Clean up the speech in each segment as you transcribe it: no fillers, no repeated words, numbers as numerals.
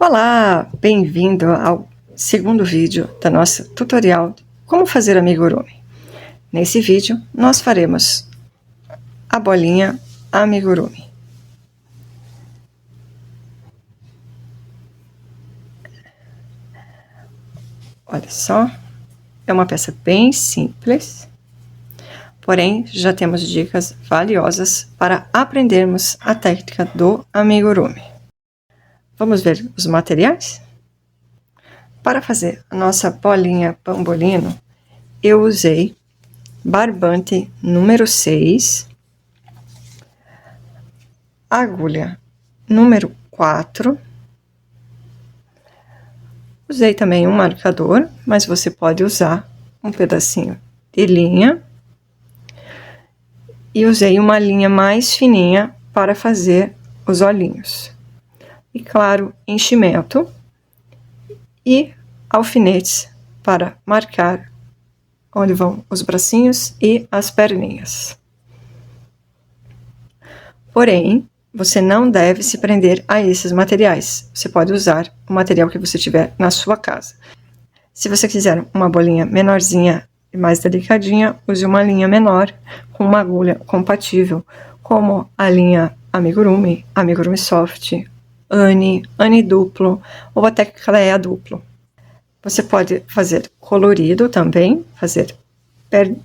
Olá, bem-vindo ao segundo vídeo da nossa tutorial de como fazer amigurumi. Nesse vídeo, nós faremos a bolinha amigurumi. Olha só, é uma peça bem simples, porém já temos dicas valiosas para aprendermos a técnica do amigurumi. Vamos ver os materiais? Para fazer a nossa bolinha pambolino, eu usei barbante número 6, agulha número 4, usei também um marcador, mas você pode usar um pedacinho de linha, e usei uma linha mais fininha para fazer os olhinhos, e claro, enchimento e alfinetes para marcar onde vão os bracinhos e as perninhas. Porém, você não deve se prender a esses materiais. Você pode usar o material que você tiver na sua casa. Se você quiser uma bolinha menorzinha e mais delicadinha, use uma linha menor com uma agulha compatível, como a linha Amigurumi, Amigurumi Soft, Ani duplo ou até Clea duplo. Você pode fazer colorido também, fazer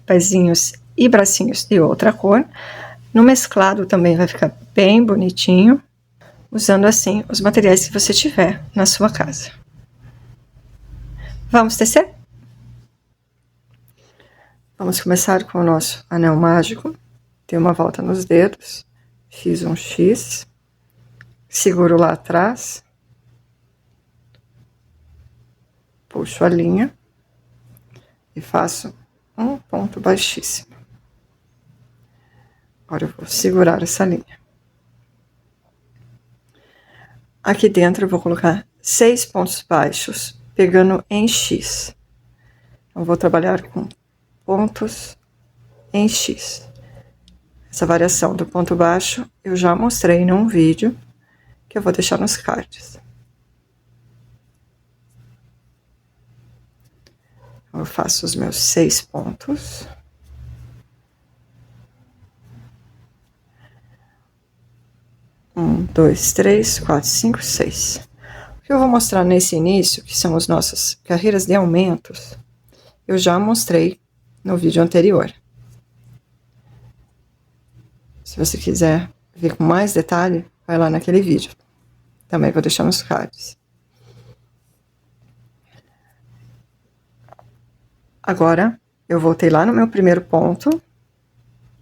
pezinhos e bracinhos de outra cor. No mesclado também vai ficar bem bonitinho, usando assim os materiais que você tiver na sua casa. Vamos tecer? Vamos começar com o nosso anel mágico. Dei uma volta nos dedos, fiz um X, seguro lá atrás, puxo a linha e faço um ponto baixíssimo. Agora eu vou segurar essa linha. Aqui dentro eu vou colocar 6 pontos baixos, pegando em X. Então, vou trabalhar com pontos em X. Essa variação do ponto baixo eu já mostrei num vídeo que eu vou deixar nos cards. Eu faço os meus 6 pontos. Um, dois, três, quatro, cinco, 6. O que eu vou mostrar nesse início, que são as nossas carreiras de aumentos, eu já mostrei no vídeo anterior. Se você quiser ver com mais detalhe, vai lá naquele vídeo. Também vou deixar nos cards. Agora, eu voltei lá no meu primeiro ponto.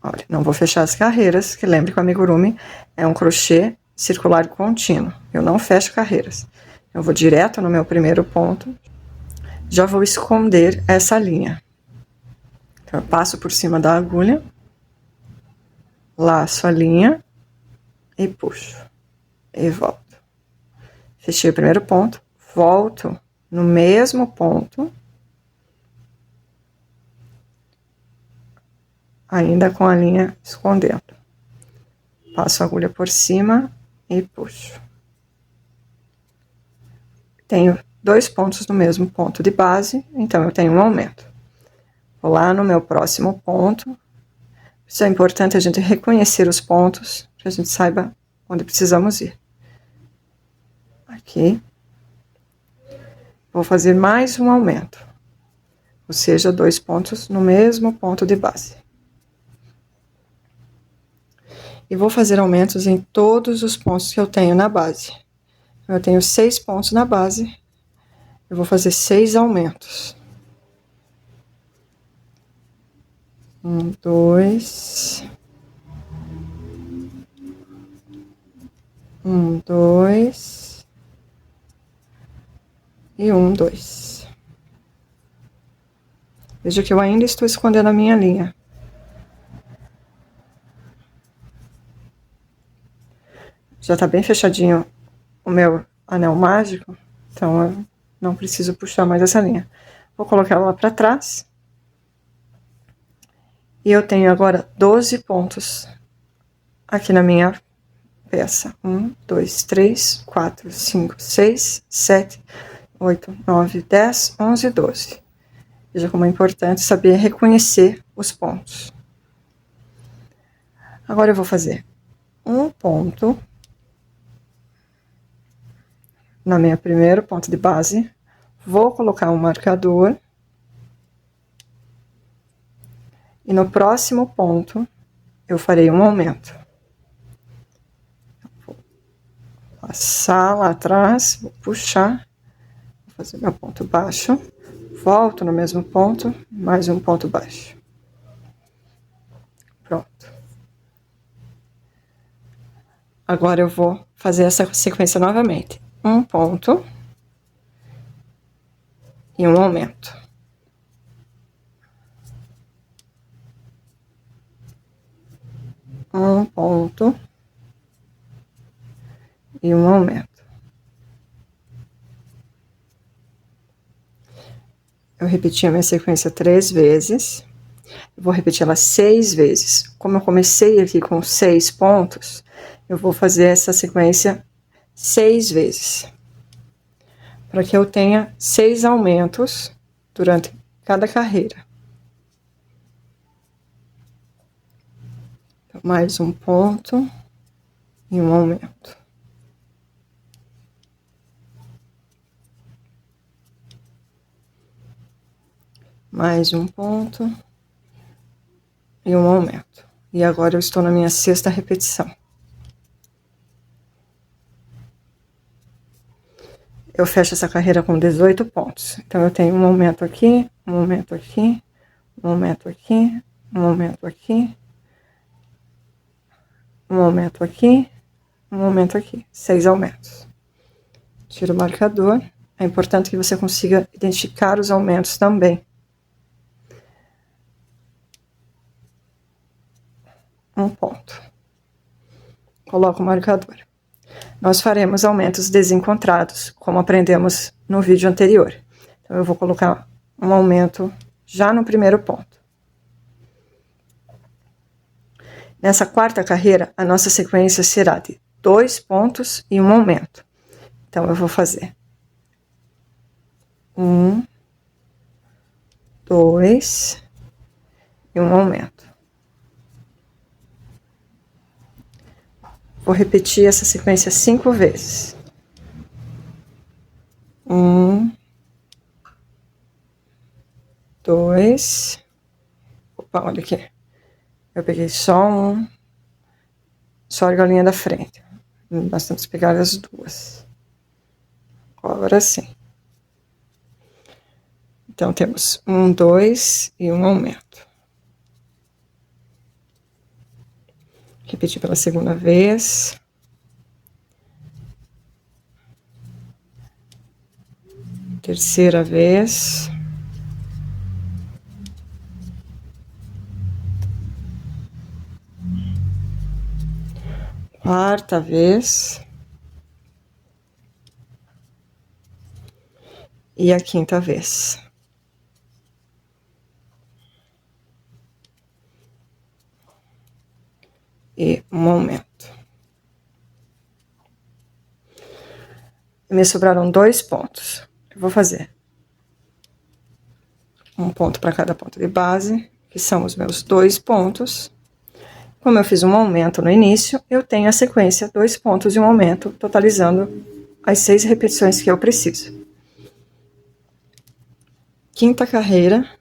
Olha, não vou fechar as carreiras, que lembre que o amigurumi é um crochê circular contínuo. Eu não fecho carreiras. Eu vou direto no meu primeiro ponto. Já vou esconder essa linha. Então, eu passo por cima da agulha, laço a linha e puxo. E volto. Fechei o primeiro ponto, volto no mesmo ponto, ainda com a linha escondendo. Passo a agulha por cima e puxo. Tenho 2 pontos no mesmo ponto de base, então eu tenho um aumento. Vou lá no meu próximo ponto. Isso é importante a gente reconhecer os pontos, para a gente saiba onde precisamos ir. Aqui. Vou fazer mais um aumento, ou seja, 2 pontos no mesmo ponto de base. E vou fazer aumentos em todos os pontos que eu tenho na base. Eu tenho 6 pontos na base, eu vou fazer 6 aumentos. 1, 2. 1, 2. E 1, 2. Veja que eu ainda estou escondendo a minha linha. Já tá bem fechadinho o meu anel mágico, então eu não preciso puxar mais essa linha. Vou colocar ela para trás. E eu tenho agora 12 pontos aqui na minha peça. 1, 2, 3, 4, 5, 6, 7, 8, 9, 10, 11, 12. Veja como é importante saber reconhecer os pontos. Agora eu vou fazer um ponto na minha primeiro ponto de base, vou colocar um marcador e no próximo ponto eu farei um aumento. Vou passar lá atrás, vou puxar, vou fazer meu ponto baixo, volto no mesmo ponto, mais um ponto baixo. Pronto. Agora eu vou fazer essa sequência novamente. Um ponto e um aumento. Um ponto e um aumento. Eu repeti a minha sequência 3 vezes. Eu vou repetir ela 6 vezes. Como eu comecei aqui com 6 pontos, eu vou fazer essa sequência 6 vezes. Para que eu tenha 6 aumentos durante cada carreira. Então, mais um ponto e um aumento. Mais um ponto e um aumento. E agora eu estou na minha 6ª repetição. Eu fecho essa carreira com 18 pontos. Então, eu tenho um aumento aqui, um aumento aqui, um aumento aqui, um aumento aqui, um aumento aqui, um aumento aqui. 6 aumentos. Tiro o marcador. É importante que você consiga identificar os aumentos também. Um ponto. Coloco o marcador. Nós faremos aumentos desencontrados, como aprendemos no vídeo anterior. Então, eu vou colocar um aumento já no primeiro ponto. Nessa 4ª carreira, a nossa sequência será de 2 pontos e um aumento. Então, eu vou fazer 1, 2 e um aumento. Vou repetir essa sequência 5 vezes. 1, 2. Opa, olha aqui. Eu peguei só só a argolinha da frente. Nós temos que pegar as duas. Agora sim. Então, temos 1, 2 e um aumento. Repetir pela segunda vez. Terceira vez. Quarta vez. E a 5ª vez. E um aumento. Me sobraram 2 pontos. Eu vou fazer um ponto para cada ponto de base, que são os meus 2 pontos. Como eu fiz um aumento no início, eu tenho a sequência 2 pontos e um aumento, totalizando as 6 repetições que eu preciso. 5ª carreira,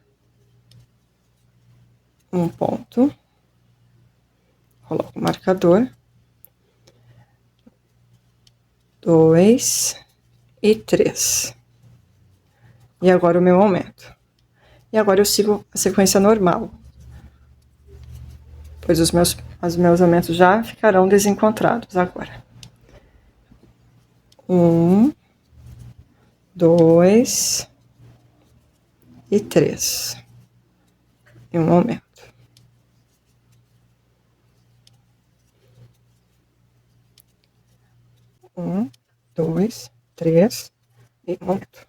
um ponto, coloco o marcador, 2 e 3. E agora o meu aumento. E agora eu sigo a sequência normal, pois os meus aumentos já ficarão desencontrados agora. 1, 2 e 3. E um aumento. 1, 2, 3 e um aumento.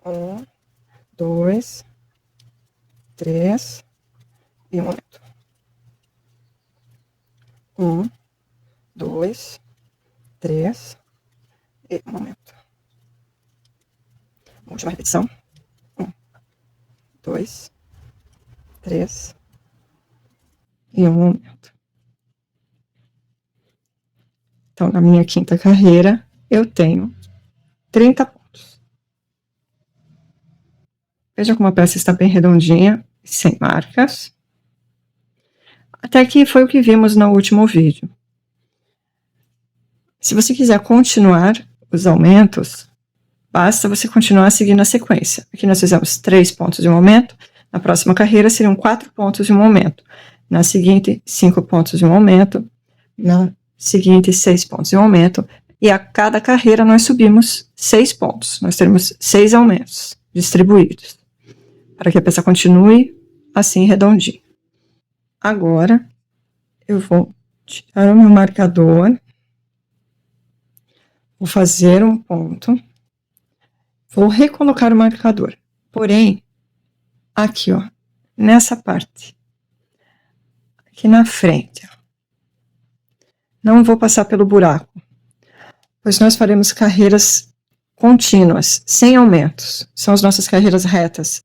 1, 2, 3 e um aumento. 1, 2, 3, e um momento. Última repetição. 1, 2, 3, e um momento. Então, na minha quinta carreira, eu tenho 30 pontos. Veja como a peça está bem redondinha, sem marcas. Até aqui foi o que vimos no último vídeo. Se você quiser continuar os aumentos, basta você continuar seguindo a sequência. Aqui nós fizemos 3 pontos de um aumento, na próxima carreira seriam 4 pontos de um aumento, na seguinte 5 pontos de um aumento, na seguinte 6 pontos de um aumento, e a cada carreira nós subimos 6 pontos. Nós teremos 6 aumentos distribuídos, para que a peça continue assim redondinho. Agora, eu vou tirar o meu marcador, vou fazer um ponto, vou recolocar o marcador. Porém, aqui, ó, nessa parte, aqui na frente, ó, não vou passar pelo buraco, pois nós faremos carreiras contínuas, sem aumentos. São as nossas carreiras retas.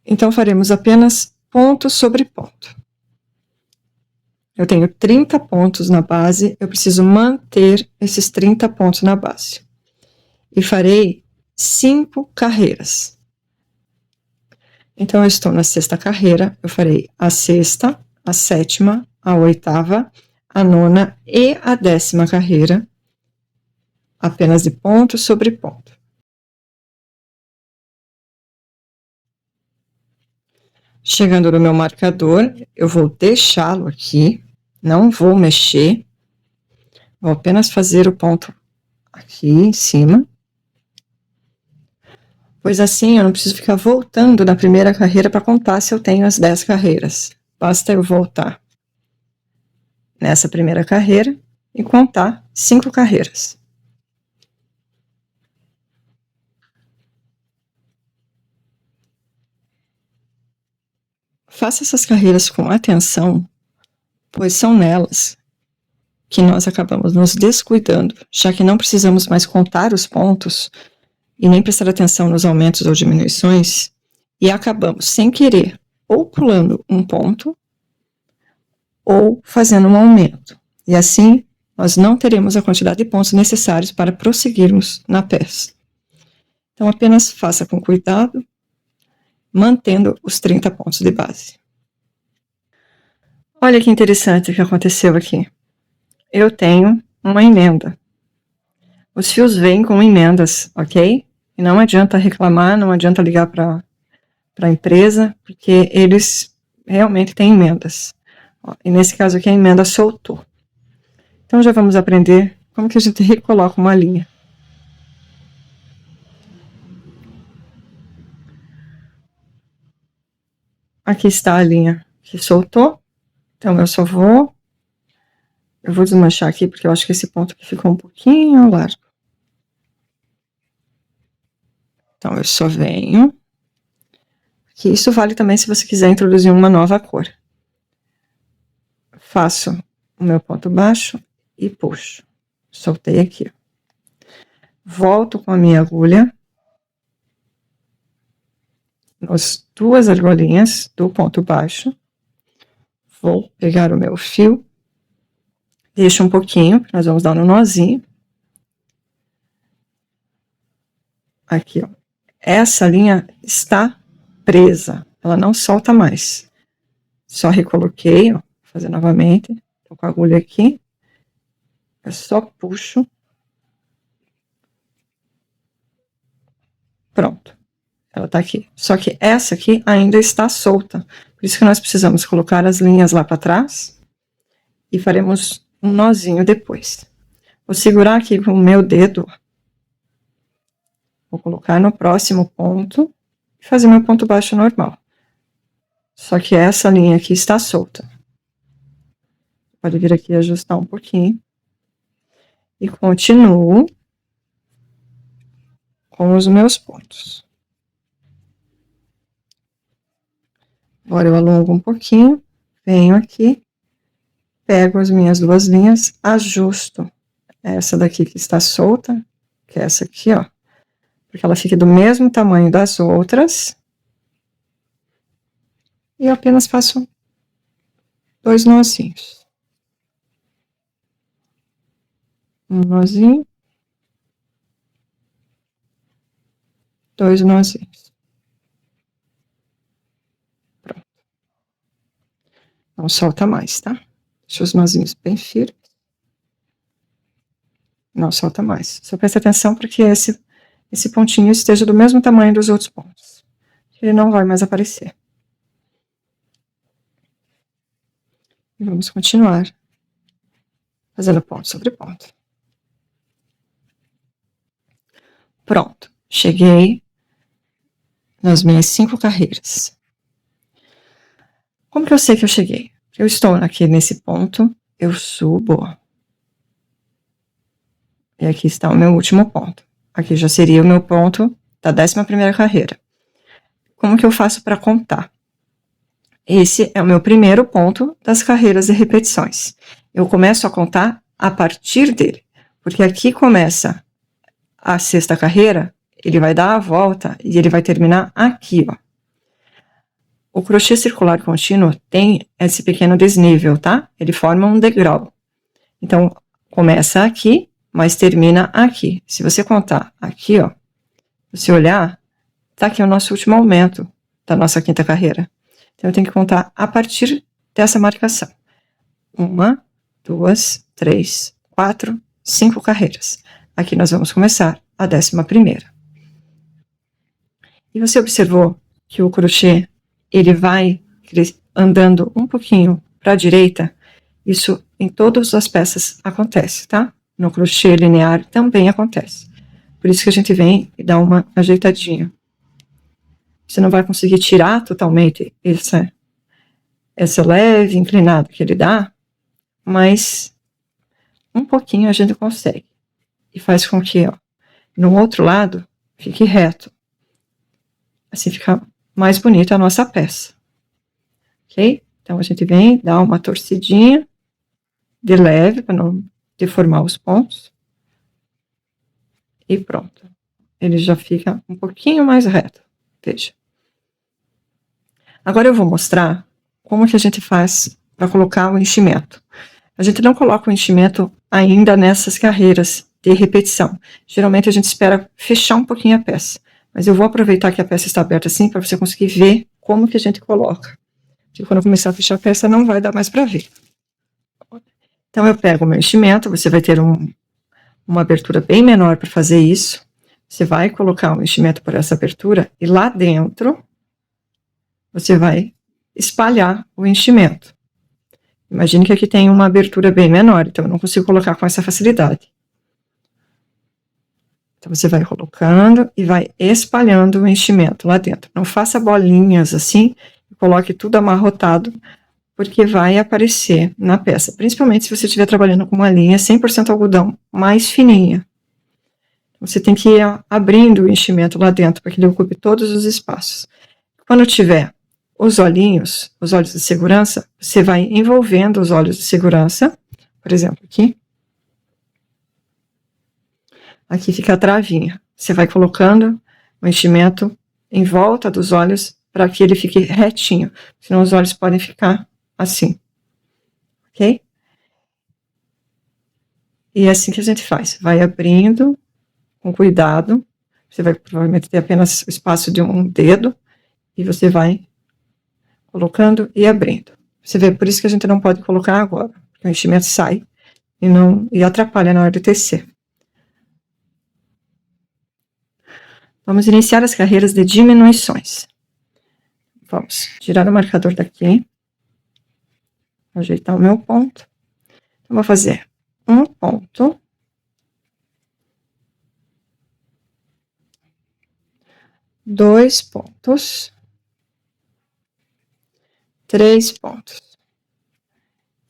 Então, faremos apenas ponto sobre ponto. Eu tenho 30 pontos na base, eu preciso manter esses 30 pontos na base. E farei 5 carreiras. Então, eu estou na sexta carreira, eu farei a sexta, a sétima, a oitava, a nona e a 10ª carreira, apenas de ponto sobre ponto. Chegando no meu marcador, eu vou deixá-lo aqui, não vou mexer, vou apenas fazer o ponto aqui em cima, pois assim eu não preciso ficar voltando na primeira carreira para contar se eu tenho as 10 carreiras. Basta eu voltar nessa primeira carreira e contar 5 carreiras. Faça essas carreiras com atenção, pois são nelas que nós acabamos nos descuidando, já que não precisamos mais contar os pontos e nem prestar atenção nos aumentos ou diminuições, e acabamos, sem querer, ou pulando um ponto, ou fazendo um aumento. E assim, nós não teremos a quantidade de pontos necessários para prosseguirmos na peça. Então, apenas faça com cuidado, mantendo os 30 pontos de base. Olha que interessante o que aconteceu aqui. Eu tenho uma emenda. Os fios vêm com emendas, ok? E não adianta reclamar, não adianta ligar para a empresa, porque eles realmente têm emendas. E nesse caso aqui a emenda soltou. Então já vamos aprender como que a gente recoloca uma linha. Aqui está a linha que soltou. Então eu vou desmanchar aqui, porque eu acho que esse ponto aqui ficou um pouquinho largo. Então, eu só venho. Que isso vale também se você quiser introduzir uma nova cor. Faço o meu ponto baixo e puxo. Soltei aqui. Volto com a minha agulha nas 2 argolinhas do ponto baixo. Vou pegar o meu fio. Deixo um pouquinho, nós vamos dar um nozinho. Aqui, ó. Essa linha está presa, ela não solta mais. Só recoloquei, ó, vou fazer novamente. Tô com a agulha aqui. Eu só puxo. Pronto. Ela tá aqui. Só que essa aqui ainda está solta. Por isso que nós precisamos colocar as linhas lá para trás. E faremos um nozinho depois. Vou segurar aqui com o meu dedo. Vou colocar no próximo ponto. E fazer meu ponto baixo normal. Só que essa linha aqui está solta. Pode vir aqui e ajustar um pouquinho. E continuo com os meus pontos. Agora eu alongo um pouquinho, venho aqui, pego as minhas 2 linhas, ajusto essa daqui que está solta, que é essa aqui, ó, porque ela fique do mesmo tamanho das outras. E eu apenas faço 2 nozinhos. Um nozinho. 2 nozinhos. Pronto. Não solta mais, tá? Deixa os nozinhos bem firmes. Não solta mais. Só presta atenção para que esse pontinho esteja do mesmo tamanho dos outros pontos. Ele não vai mais aparecer. E vamos continuar fazendo ponto sobre ponto. Pronto. Cheguei nas minhas 5 carreiras. Como que eu sei que eu cheguei? Eu estou aqui nesse ponto, eu subo. E aqui está o meu último ponto. Aqui já seria o meu ponto da 11ª carreira. Como que eu faço para contar? Esse é o meu primeiro ponto das carreiras de repetições. Eu começo a contar a partir dele, porque aqui começa a 6ª carreira, ele vai dar a volta e ele vai terminar aqui, ó. O crochê circular contínuo tem esse pequeno desnível, tá? Ele forma um degrau. Então, começa aqui, mas termina aqui. Se você contar aqui, ó, você olhar, tá aqui o nosso último aumento da nossa 5ª carreira. Então, eu tenho que contar a partir dessa marcação. 1, 2, 3, 4, 5 carreiras. Aqui nós vamos começar a 11ª. E você observou que o crochê, ele vai andando um pouquinho para a direita? Isso em todas as peças acontece, tá? No crochê linear também acontece. Por isso que a gente vem e dá uma ajeitadinha. Você não vai conseguir tirar totalmente essa leve inclinada que ele dá, mas um pouquinho a gente consegue. E faz com que, ó, no outro lado, fique reto. Assim fica mais bonita a nossa peça. Ok? Então, a gente vem, dá uma torcidinha de leve, para não deformar os pontos. E pronto. Ele já fica um pouquinho mais reto. Veja. Agora eu vou mostrar como que a gente faz para colocar o enchimento. A gente não coloca o enchimento ainda nessas carreiras de repetição. Geralmente a gente espera fechar um pouquinho a peça. Mas eu vou aproveitar que a peça está aberta assim para você conseguir ver como que a gente coloca. Porque quando eu começar a fechar a peça não vai dar mais para ver. Então eu pego o meu enchimento, você vai ter uma abertura bem menor para fazer isso. Você vai colocar o enchimento por essa abertura e lá dentro você vai espalhar o enchimento. Imagine que aqui tem uma abertura bem menor, então eu não consigo colocar com essa facilidade. Então você vai colocando e vai espalhando o enchimento lá dentro. Não faça bolinhas assim, coloque tudo amarrotado, porque vai aparecer na peça. Principalmente se você estiver trabalhando com uma linha 100% algodão mais fininha. Você tem que ir abrindo o enchimento lá dentro, para que ele ocupe todos os espaços. Quando tiver os olhinhos, os olhos de segurança, você vai envolvendo os olhos de segurança, por exemplo, aqui. Aqui fica a travinha. Você vai colocando o enchimento em volta dos olhos para que ele fique retinho, senão os olhos podem ficar assim, ok? E é assim que a gente faz. Vai abrindo com cuidado. Você vai provavelmente ter apenas o espaço de um dedo e você vai colocando e abrindo. Você vê, por isso que a gente não pode colocar agora, porque o enchimento sai e atrapalha na hora de tecer. Vamos iniciar as carreiras de diminuições. Vamos tirar o marcador daqui, ajeitar o meu ponto. Então, vou fazer um ponto, 2 pontos, 3 pontos.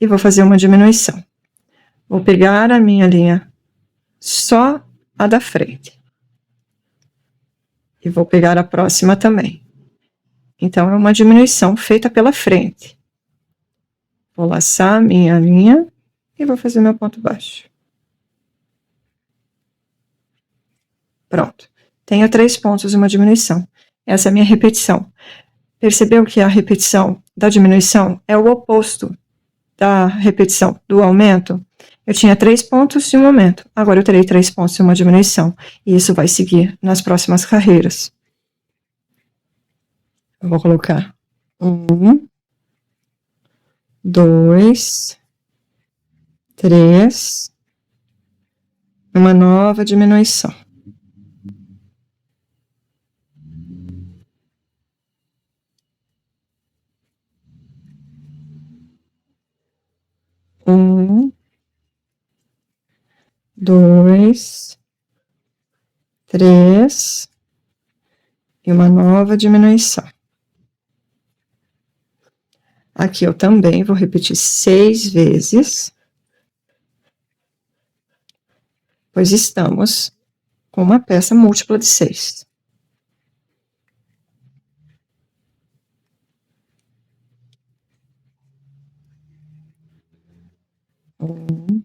E vou fazer uma diminuição. Vou pegar a minha linha, só a da frente. E vou pegar a próxima também. Então, é uma diminuição feita pela frente. Vou laçar minha linha e vou fazer meu ponto baixo. Pronto. Tenho 3 pontos e uma diminuição. Essa é a minha repetição. Percebeu que a repetição da diminuição é o oposto da repetição do aumento? Eu tinha 3 pontos e um aumento. Agora eu terei 3 pontos e uma diminuição. E isso vai seguir nas próximas carreiras. Eu vou colocar 1, 2, 3, uma nova diminuição. Um, 2, 3 e uma nova diminuição. Aqui eu também vou repetir 6 vezes, pois estamos com uma peça múltipla de 6. 1,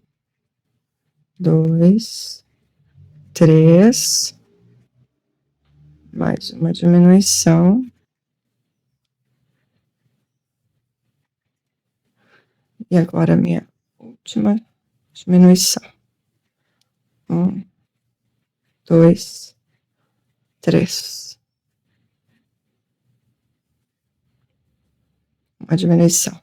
2, 3, mais uma diminuição. E agora a minha última diminuição. 1, 2, 3. Uma diminuição.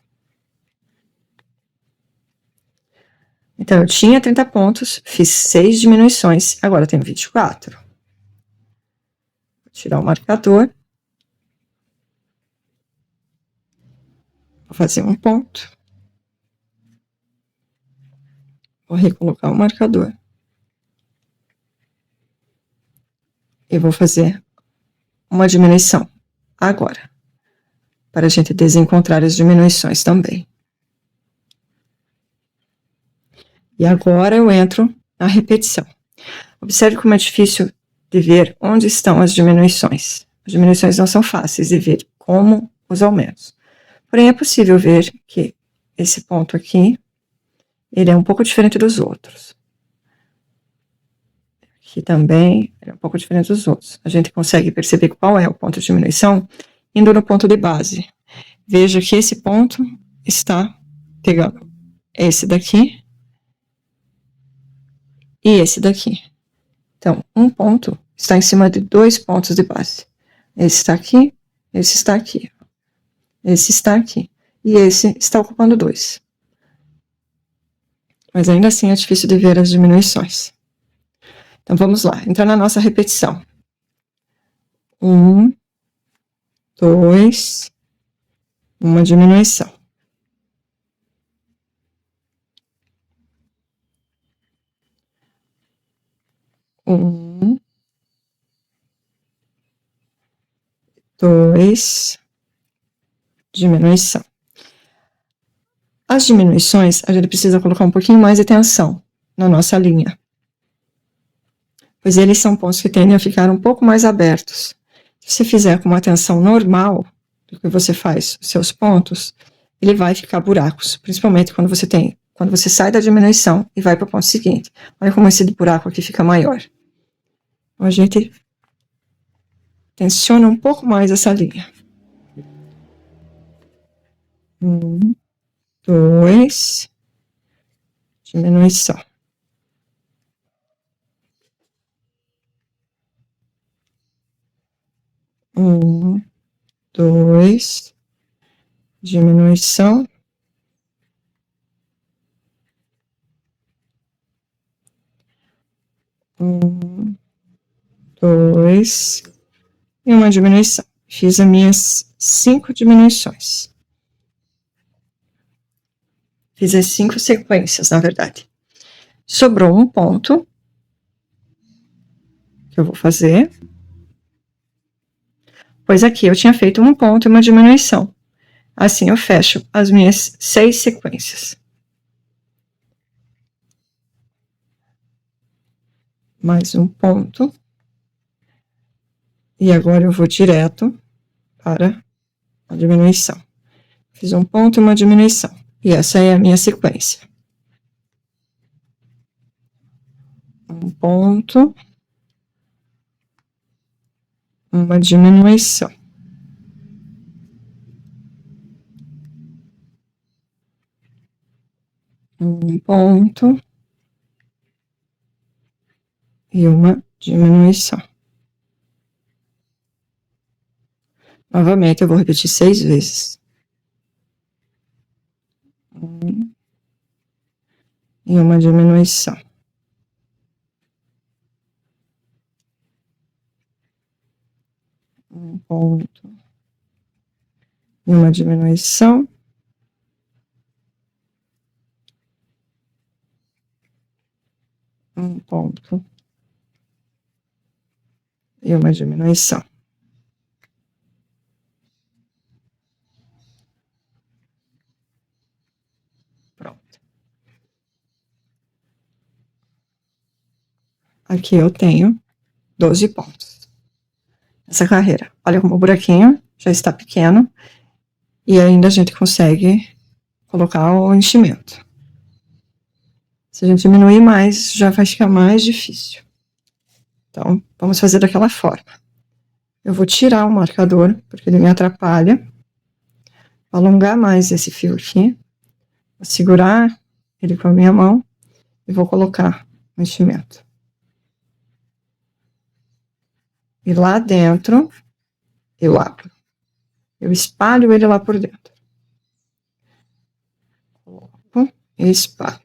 Então, eu tinha 30 pontos, fiz 6 diminuições, agora eu tenho 24. Vou tirar o marcador. Vou fazer um ponto. Vou recolocar o marcador. E vou fazer uma diminuição agora, para a gente desencontrar as diminuições também. E agora eu entro na repetição. Observe como é difícil de ver onde estão as diminuições. As diminuições não são fáceis de ver, como os aumentos. Porém, é possível ver que esse ponto aqui, ele é um pouco diferente dos outros. Aqui também, ele é um pouco diferente dos outros. A gente consegue perceber qual é o ponto de diminuição indo no ponto de base. Veja que esse ponto está pegando esse daqui e esse daqui. Então, um ponto está em cima de 2 pontos de base. Esse está aqui, esse está aqui. Esse está aqui. E esse está ocupando 2. Mas ainda assim é difícil de ver as diminuições. Então, vamos lá. Entrar na nossa repetição. 1, 2, uma diminuição. 1, 2, diminuição. As diminuições, a gente precisa colocar um pouquinho mais de tensão na nossa linha, pois eles são pontos que tendem a ficar um pouco mais abertos. Se você fizer com uma tensão normal, do que você faz os seus pontos, ele vai ficar buracos, principalmente quando você sai da diminuição e vai para o ponto seguinte. Olha como esse buraco aqui fica maior. Então, a gente tensiona um pouco mais essa linha. 1, 2, diminuição. 1, 2, diminuição. 1, 2 e uma diminuição. Fiz as minhas 5 diminuições. Fiz as 5 sequências, na verdade. Sobrou um ponto que eu vou fazer, pois aqui eu tinha feito um ponto e uma diminuição. Assim eu fecho as minhas 6 sequências. Mais um ponto. E agora eu vou direto para a diminuição. Fiz um ponto e uma diminuição. E essa é a minha sequência. Um ponto, uma diminuição. Um ponto e uma diminuição. Novamente, eu vou repetir 6 vezes. E uma diminuição. Um ponto e uma diminuição. Um ponto e uma diminuição. Pronto. Aqui eu tenho 12 pontos. Essa carreira. Olha como o buraquinho já está pequeno e ainda a gente consegue colocar o enchimento. Se a gente diminuir mais, já vai ficar mais difícil. Então, vamos fazer daquela forma. Eu vou tirar o marcador, porque ele me atrapalha. Vou alongar mais esse fio aqui. Vou segurar ele com a minha mão e vou colocar o enchimento. E lá dentro, eu abro. Eu espalho ele lá por dentro. Coloco e espalho.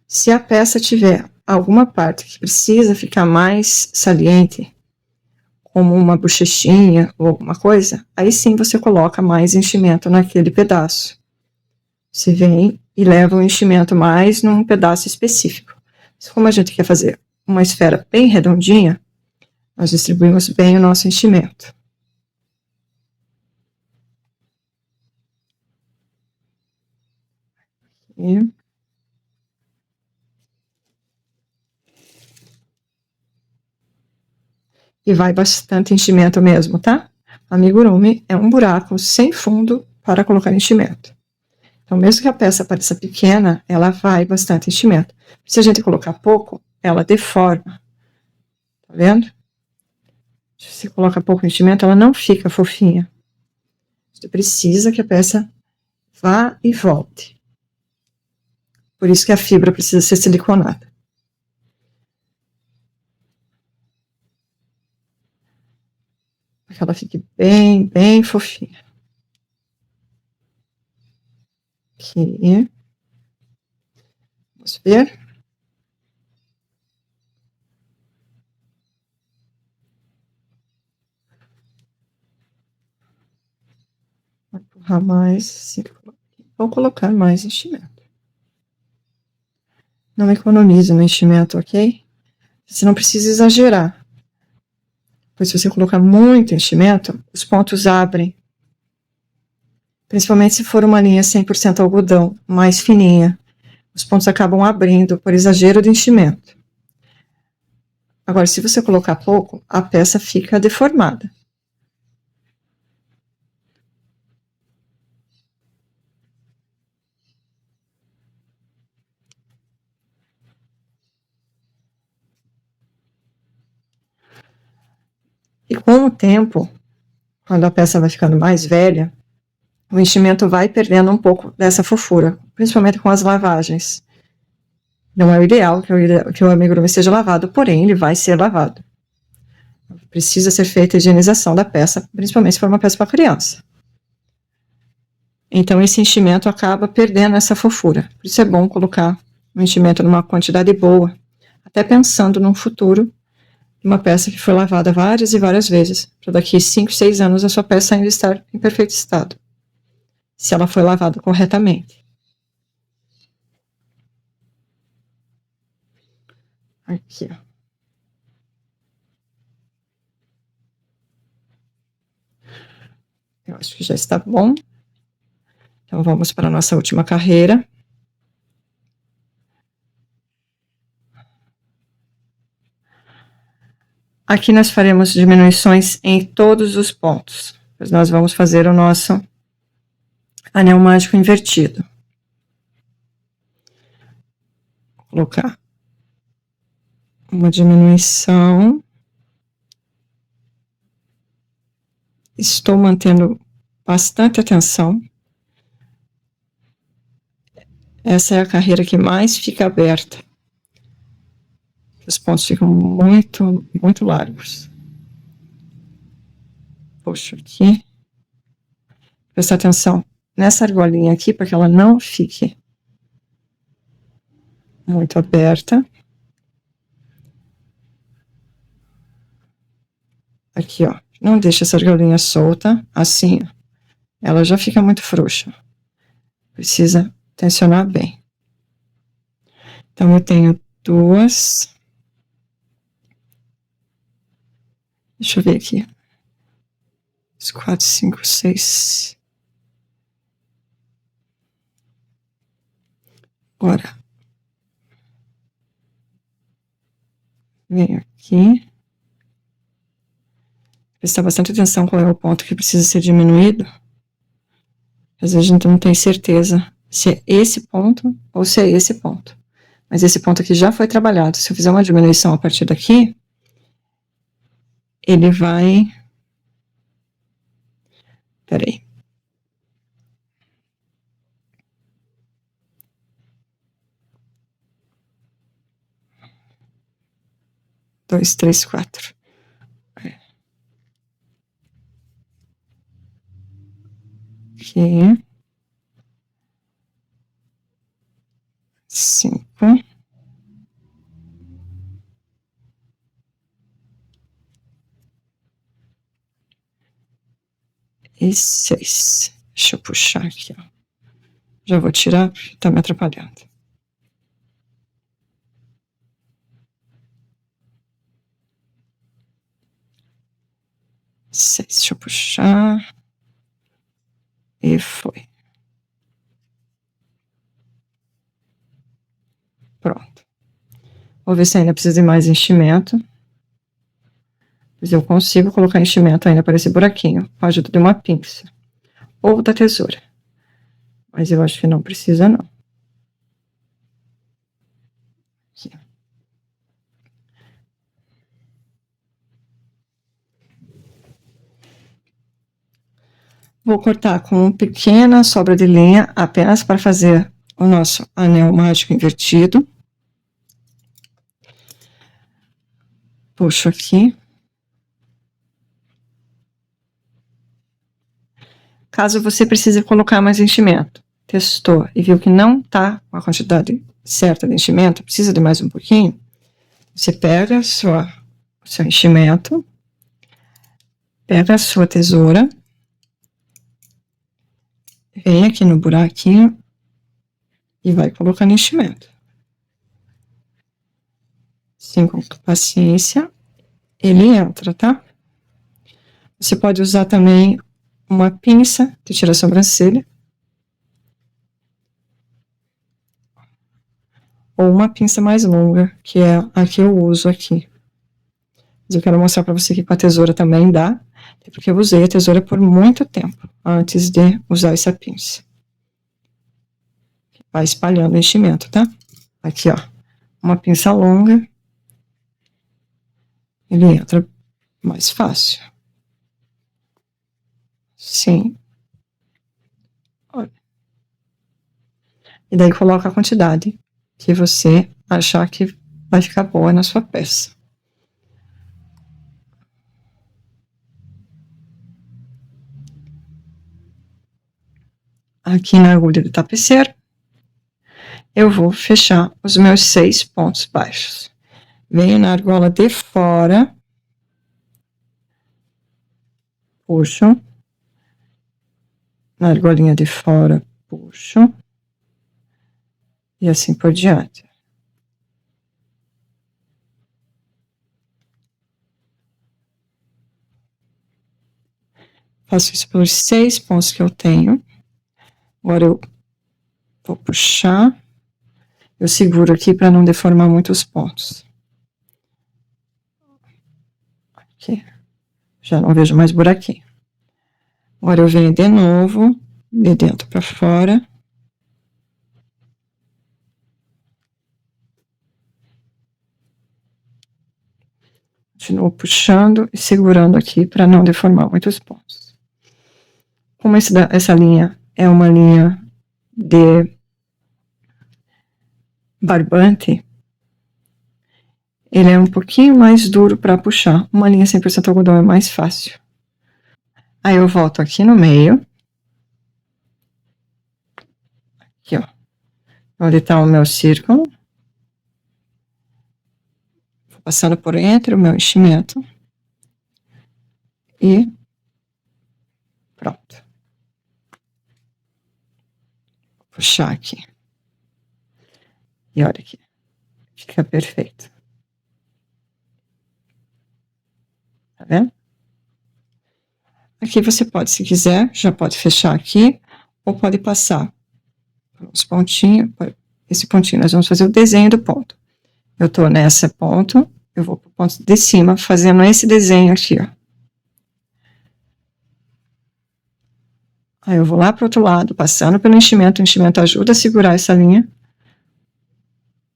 Se a peça tiver alguma parte que precisa ficar mais saliente, como uma bochechinha ou alguma coisa, aí sim você coloca mais enchimento naquele pedaço. Você vem e leva o enchimento mais num pedaço específico. Mas como a gente quer fazer uma esfera bem redondinha, nós distribuímos bem o nosso enchimento. E vai bastante enchimento mesmo, tá? Amigurumi é um buraco sem fundo para colocar enchimento. Então, mesmo que a peça pareça pequena, ela vai bastante enchimento. Se a gente colocar pouco, ela deforma. Tá vendo? Se você coloca pouco enchimento, ela não fica fofinha. Você precisa que a peça vá e volte. Por isso que a fibra precisa ser siliconada. Para que ela fique bem, bem fofinha. Aqui. Vamos ver. Vou empurrar mais. Vou colocar mais enchimento. Não economize no enchimento, ok? Você não precisa exagerar. Pois se você colocar muito enchimento, os pontos abrem. Principalmente se for uma linha 100% algodão, mais fininha. Os pontos acabam abrindo por exagero de enchimento. Agora, se você colocar pouco, a peça fica deformada. E com o tempo, quando a peça vai ficando mais velha, o enchimento vai perdendo um pouco dessa fofura, principalmente com as lavagens. Não é o ideal que o amigurumi seja lavado, porém ele vai ser lavado. Precisa ser feita a higienização da peça, principalmente se for uma peça para criança. Então esse enchimento acaba perdendo essa fofura. Por isso é bom colocar o enchimento numa quantidade boa, até pensando num futuro, uma peça que foi lavada várias e várias vezes, para daqui 5, 6 anos a sua peça ainda estar em perfeito estado, se ela foi lavada corretamente. Aqui, ó. Eu acho que já está bom. Então, vamos para a nossa última carreira. Aqui nós faremos diminuições em todos os pontos, Pois nós vamos fazer o nosso anel mágico invertido. Vou colocar uma diminuição. Estou mantendo bastante atenção. Essa é a carreira que mais fica aberta. Os pontos ficam muito, muito largos. Puxo aqui. Presta atenção nessa argolinha aqui, para que ela não fique muito aberta. Aqui, ó. Não deixa essa argolinha solta, assim, ó. Ela já fica muito frouxa. Precisa tensionar bem. Então, eu tenho duas. Deixa eu ver aqui. 4, 5, 6. Agora. Venho aqui. Prestar bastante atenção qual é o ponto que precisa ser diminuído. Às vezes a gente não tem certeza se é esse ponto ou se é esse ponto. Mas esse ponto aqui já foi trabalhado. Se eu fizer uma diminuição a partir daqui, ele vai... Peraí. Dois, três, quatro. Aqui. 5. E 6. Deixa eu puxar aqui, ó. Já vou tirar, porque tá me atrapalhando. 6. Deixa eu puxar. E foi. Pronto. Vou ver se ainda precisa de mais enchimento. Mas eu consigo colocar enchimento ainda para esse buraquinho, com a ajuda de uma pinça. Ou da tesoura. Mas eu acho que não precisa, não. Aqui. Vou cortar com uma pequena sobra de linha, apenas para fazer o nosso anel mágico invertido. Puxo aqui. Caso você precise colocar mais enchimento, testou e viu que não está com a quantidade certa de enchimento, precisa de mais um pouquinho, você pega o seu enchimento, pega a sua tesoura, vem aqui no buraquinho e vai colocando enchimento. Sim, com paciência, ele entra, tá? Você pode usar também uma pinça de tirar a sobrancelha. Ou uma pinça mais longa, que é a que eu uso aqui. Mas eu quero mostrar para você que com a tesoura também dá, porque eu usei a tesoura por muito tempo, antes de usar essa pinça. Vai espalhando o enchimento, tá? Aqui, ó, uma pinça longa, ele entra mais fácil. Sim. Olha. E daí coloca a quantidade que você achar que vai ficar boa na sua peça. Aqui na agulha do tapeceiro, eu vou fechar os meus 6 pontos baixos. Venho na argola de fora, puxo, na argolinha de fora, puxo, e assim por diante. Faço isso pelos 6 pontos que eu tenho. Agora eu vou puxar, eu seguro aqui para não deformar muito os pontos. Aqui, já não vejo mais buraquinho. Agora eu venho de novo, de dentro para fora. Continuo puxando e segurando aqui para não deformar muitos pontos. Como essa linha é uma linha de barbante, ele é um pouquinho mais duro para puxar. Uma linha 100% algodão é mais fácil. Aí eu volto aqui no meio. Aqui, ó. Onde está o meu círculo. Vou passando por entre o meu enchimento. E pronto. Vou puxar aqui. E olha aqui. Fica perfeito. Tá vendo? Aqui você pode, se quiser, já pode fechar aqui. Ou pode passar os pontinhos. Esse pontinho, nós vamos fazer o desenho do ponto. Eu tô nesse ponto. Eu vou pro ponto de cima, fazendo esse desenho aqui, ó. Aí eu vou lá pro outro lado, passando pelo enchimento. O enchimento ajuda a segurar essa linha.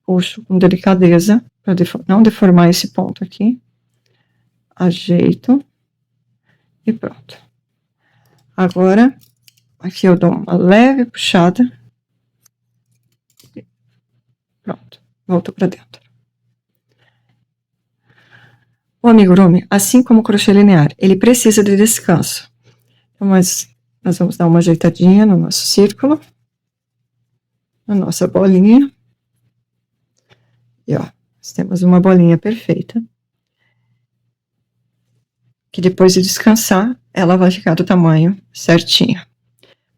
Puxo com delicadeza, para não deformar esse ponto aqui. Ajeito. E pronto. Agora, aqui eu dou uma leve puxada. Pronto. Volto para dentro. O amigurumi, assim como o crochê linear, ele precisa de descanso. Então, nós vamos dar uma ajeitadinha no nosso círculo. Na nossa bolinha. E ó, nós temos uma bolinha perfeita. Que depois de descansar, ela vai ficar do tamanho certinho.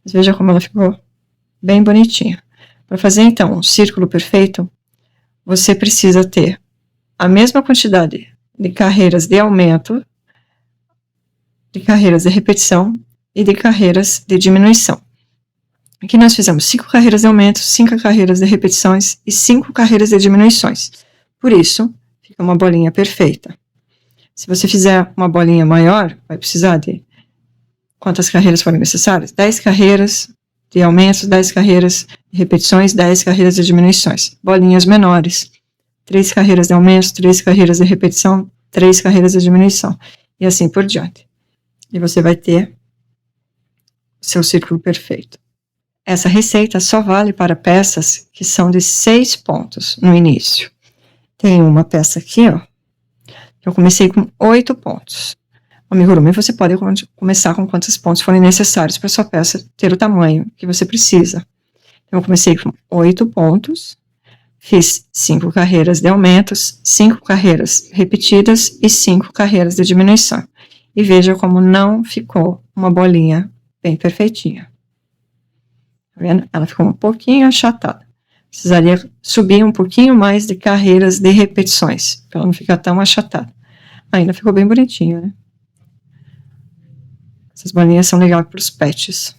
Mas veja como ela ficou bem bonitinha. Para fazer, então, um círculo perfeito, você precisa ter a mesma quantidade de carreiras de aumento, de carreiras de repetição e de carreiras de diminuição. Aqui nós fizemos 5 carreiras de aumento, 5 carreiras de repetições e 5 carreiras de diminuições. Por isso, fica uma bolinha perfeita. Se você fizer uma bolinha maior, vai precisar de quantas carreiras forem necessárias? 10 carreiras de aumentos, 10 carreiras de repetições, 10 carreiras de diminuições. Bolinhas menores, 3 carreiras de aumentos, 3 carreiras de repetição, 3 carreiras de diminuição. E assim por diante. E você vai ter seu círculo perfeito. Essa receita só vale para peças que são de 6 pontos no início. Tem uma peça aqui, ó. Eu comecei com 8 pontos. O amigurumi você pode começar com quantos pontos forem necessários para sua peça ter o tamanho que você precisa. Então, eu comecei com 8 pontos, fiz 5 carreiras de aumentos, 5 carreiras repetidas e 5 carreiras de diminuição. E veja como não ficou uma bolinha bem perfeitinha. Tá vendo? Ela ficou um pouquinho achatada. Precisaria subir um pouquinho mais de carreiras de repetições, para ela não ficar tão achatada. Ainda ficou bem bonitinho, né? Essas bolinhas são legais para os pets.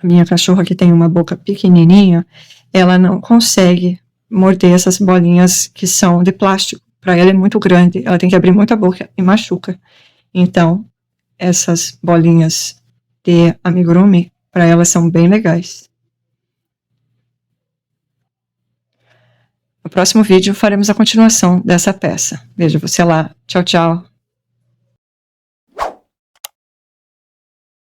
A minha cachorra, que tem uma boca pequenininha, ela não consegue morder essas bolinhas que são de plástico. Para ela é muito grande, ela tem que abrir muito a boca e machuca. Então, essas bolinhas de amigurumi, para ela são bem legais. No próximo vídeo faremos a continuação dessa peça. Vejo você lá. Tchau, tchau.